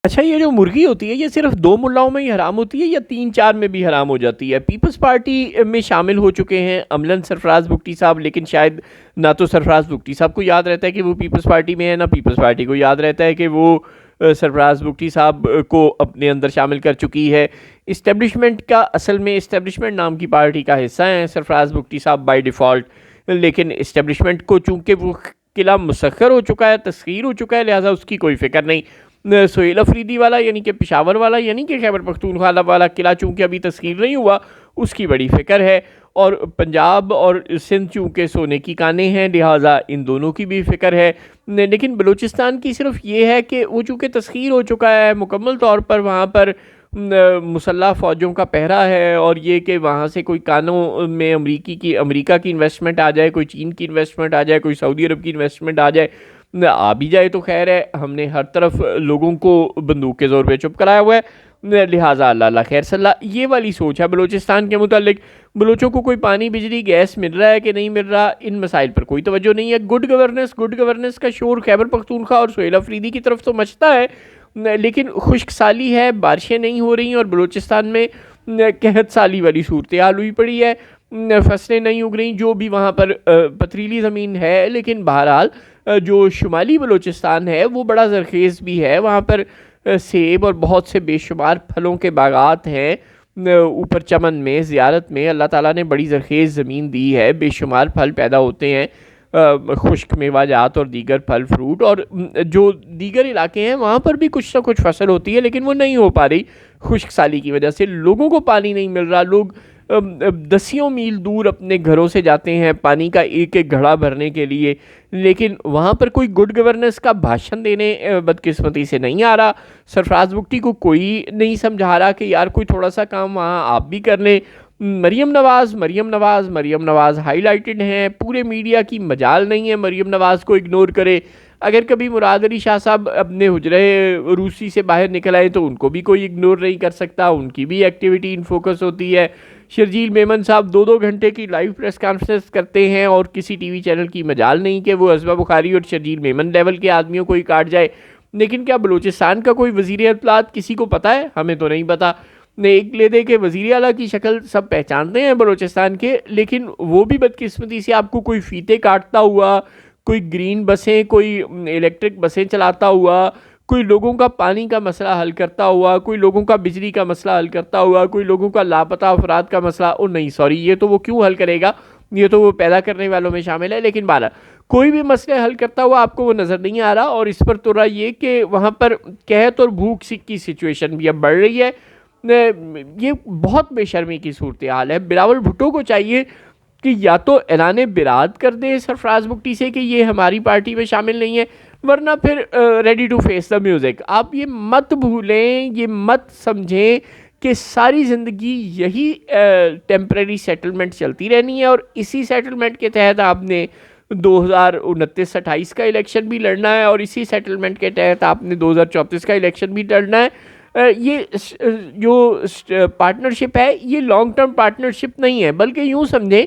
اچھا، یہ جو مرغی ہوتی ہے یہ صرف 2 ملاؤں میں ہی حرام ہوتی ہے یا 3 4 میں بھی حرام ہو جاتی ہے؟ پیپلز پارٹی میں شامل ہو چکے ہیں عملاً سرفراز بگٹی صاحب، لیکن شاید نہ تو سرفراز بگٹی صاحب کو یاد رہتا ہے کہ وہ پیپلز پارٹی میں ہے، نہ پیپلز پارٹی کو یاد رہتا ہے کہ وہ سرفراز بگٹی صاحب کو اپنے اندر شامل کر چکی ہے۔ اسٹیبلشمنٹ کا اصل میں اسٹیبلشمنٹ نام کی پارٹی کا حصہ ہیں سرفراز بگٹی صاحب بائی ڈیفالٹ، لیکن اسٹیبلشمنٹ کو چونکہ وہ قلعہ مسخر ہو چکا ہے، تسخیر ہو چکا ہے، لہٰذا اس کی کوئی فکر نہیں۔ سہیل افریدی والا یعنی کہ پشاور والا یعنی کہ خیبر پختونخوا والا قلعہ چونکہ ابھی تسخیر نہیں ہوا، اس کی بڑی فکر ہے، اور پنجاب اور سندھ چونکہ سونے کی کانیں ہیں لہٰذا ان دونوں کی بھی فکر ہے۔ لیکن بلوچستان کی صرف یہ ہے کہ وہ چونکہ تسخیر ہو چکا ہے مکمل طور پر، وہاں پر مسلح فوجوں کا پہرا ہے، اور یہ کہ وہاں سے کوئی کانوں میں امریکہ کی انویسٹمنٹ آ جائے، کوئی چین کی انویسٹمنٹ آ جائے، کوئی سعودی عرب کی انویسٹمنٹ آ جائے، آ بھی جائے تو خیر ہے، ہم نے ہر طرف لوگوں کو بندوق کے زور پہ چپ کرایا ہوا ہے، لہٰذا اللہ اللہ خیر صلی اللہ، یہ والی سوچ ہے بلوچستان کے متعلق۔ بلوچوں کو کوئی پانی بجلی گیس مل رہا ہے کہ نہیں مل رہا، ان مسائل پر کوئی توجہ نہیں ہے۔ گڈ گورننس کا شور خیبر پختونخوا اور سہیل افریدی کی طرف تو مچتا ہے، لیکن خشک سالی ہے، بارشیں نہیں ہو رہی، اور بلوچستان میں قحط سالی والی صورتحال ہوئی پڑی ہے، فصلیں نہیں اگ رہی، جو بھی وہاں پر پتھریلی زمین ہے، لیکن بہرحال جو شمالی بلوچستان ہے وہ بڑا زرخیز بھی ہے، وہاں پر سیب اور بہت سے بے شمار پھلوں کے باغات ہیں، اوپر چمن میں زیارت میں اللہ تعالیٰ نے بڑی زرخیز زمین دی ہے، بے شمار پھل پیدا ہوتے ہیں، خشک میوہ جات اور دیگر پھل فروٹ، اور جو دیگر علاقے ہیں وہاں پر بھی کچھ نہ کچھ فصل ہوتی ہے، لیکن وہ نہیں ہو پا رہی خشک سالی کی وجہ سے، لوگوں کو پانی نہیں مل رہا، لوگ دسیوں میل دور اپنے گھروں سے جاتے ہیں پانی کا ایک ایک گھڑا بھرنے کے لیے، لیکن وہاں پر کوئی گڈ گورننس کا بھاشن دینے بدقسمتی سے نہیں آ رہا۔ سرفراز بگٹی کو کوئی نہیں سمجھا رہا کہ یار کوئی تھوڑا سا کام وہاں آپ بھی کر لیں۔ مریم نواز ہائی لائٹڈ ہیں، پورے میڈیا کی مجال نہیں ہے مریم نواز کو اگنور کرے۔ اگر کبھی مراد علی شاہ صاحب اپنے حجرے روسی سے باہر نکل آئے تو ان کو بھی کوئی اگنور نہیں کر سکتا، ان کی بھی ایکٹیویٹی ان فوکس ہوتی ہے۔ شرجیل میمن صاحب 2 گھنٹے کی لائیو پریس کانفرنس کرتے ہیں، اور کسی ٹی وی چینل کی مجال نہیں کہ وہ عزبہ بخاری اور شرجیل میمن لیول کے آدمیوں کو ہی کاٹ جائے۔ لیکن کیا بلوچستان کا کوئی وزیر اطلاعات کسی کو پتہ ہے؟ ہمیں تو نہیں پتہ۔ ایک لے دے کہ وزیر اعلیٰ کی شکل سب پہچانتے ہیں بلوچستان کے، لیکن وہ بھی بدقسمتی سے آپ کو کوئی فیتے کاٹتا ہوا، کوئی گرین بسیں، کوئی الیکٹرک بسیں چلاتا ہوا، کوئی لوگوں کا پانی کا مسئلہ حل کرتا ہوا، کوئی لوگوں کا بجلی کا مسئلہ حل کرتا ہوا، کوئی لوگوں کا لاپتہ افراد کا مسئلہ، یہ تو وہ کیوں حل کرے گا، یہ تو وہ پیدا کرنے والوں میں شامل ہے، لیکن بہرحال کوئی بھی مسئلہ حل کرتا ہوا آپ کو وہ نظر نہیں آ رہا، اور اس پر تو رہا یہ کہ وہاں پر قحط اور بھوک کی سچویشن بھی اب بڑھ رہی ہے۔ یہ بہت بے شرمی کی صورتحال ہے۔ بلاول بھٹو کو چاہیے کہ یا تو اعلان برات کر دے سرفراز بگٹی سے کہ یہ ہماری پارٹی میں شامل نہیں ہے، ورنہ پھر ready to face the music. آپ یہ مت بھولیں، یہ مت سمجھیں کہ ساری زندگی یہی ٹیمپریری سیٹلمنٹ چلتی رہنی ہے، اور اسی سیٹلمنٹ کے تحت آپ نے 2029-28 کا الیکشن بھی لڑنا ہے، اور اسی سیٹلمنٹ کے تحت آپ نے 2034 کا الیکشن بھی لڑنا ہے۔ یہ جو پارٹنرشپ ہے یہ لانگ ٹرم پارٹنرشپ نہیں ہے، بلکہ یوں سمجھیں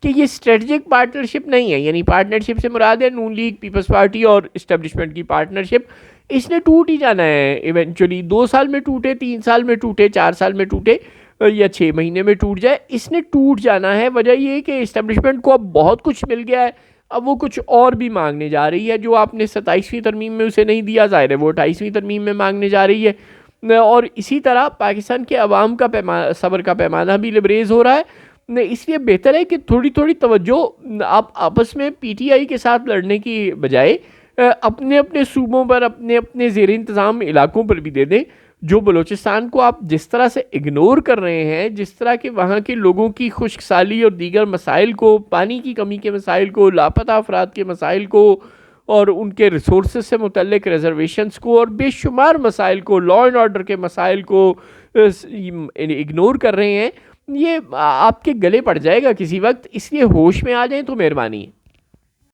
کہ یہ اسٹریٹجک پارٹنرشپ نہیں ہے، یعنی پارٹنرشپ سے مراد ہے نون لیگ، پیپلز پارٹی اور اسٹیبلشمنٹ کی پارٹنرشپ۔ اس نے ٹوٹ ہی جانا ہے ایونچولی، 2 سال میں ٹوٹے، 3 سال میں ٹوٹے، 4 سال میں ٹوٹے، یا 6 مہینے میں ٹوٹ جائے، اس نے ٹوٹ جانا ہے۔ وجہ یہ ہے کہ اسٹیبلشمنٹ کو اب بہت کچھ مل گیا ہے، اب وہ کچھ اور بھی مانگنے جا رہی ہے، جو آپ نے 27ویں ترمیم میں اسے نہیں دیا، ظاہر ہے وہ 28ویں ترمیم میں مانگنے جا رہی ہے۔ اور اسی طرح پاکستان کے عوام کا صبر کا پیمانہ بھی لبریز ہو رہا ہے، اس لیے بہتر ہے کہ تھوڑی تھوڑی توجہ آپ آپس میں پی ٹی آئی کے ساتھ لڑنے کی بجائے اپنے اپنے صوبوں پر، اپنے اپنے زیر انتظام علاقوں پر بھی دے دیں۔ جو بلوچستان کو آپ جس طرح سے اگنور کر رہے ہیں، جس طرح کہ وہاں کے لوگوں کی خشک سالی اور دیگر مسائل کو، پانی کی کمی کے مسائل کو، لاپتہ افراد کے مسائل کو، اور ان کے ریسورسز سے متعلق ریزرویشنز کو، اور بے شمار مسائل کو، لا اینڈ آرڈر کے مسائل کو اگنور کر رہے ہیں، یہ آپ کے گلے پڑ جائے گا کسی وقت، اس لیے ہوش میں آ جائیں تو مہربانی ہے۔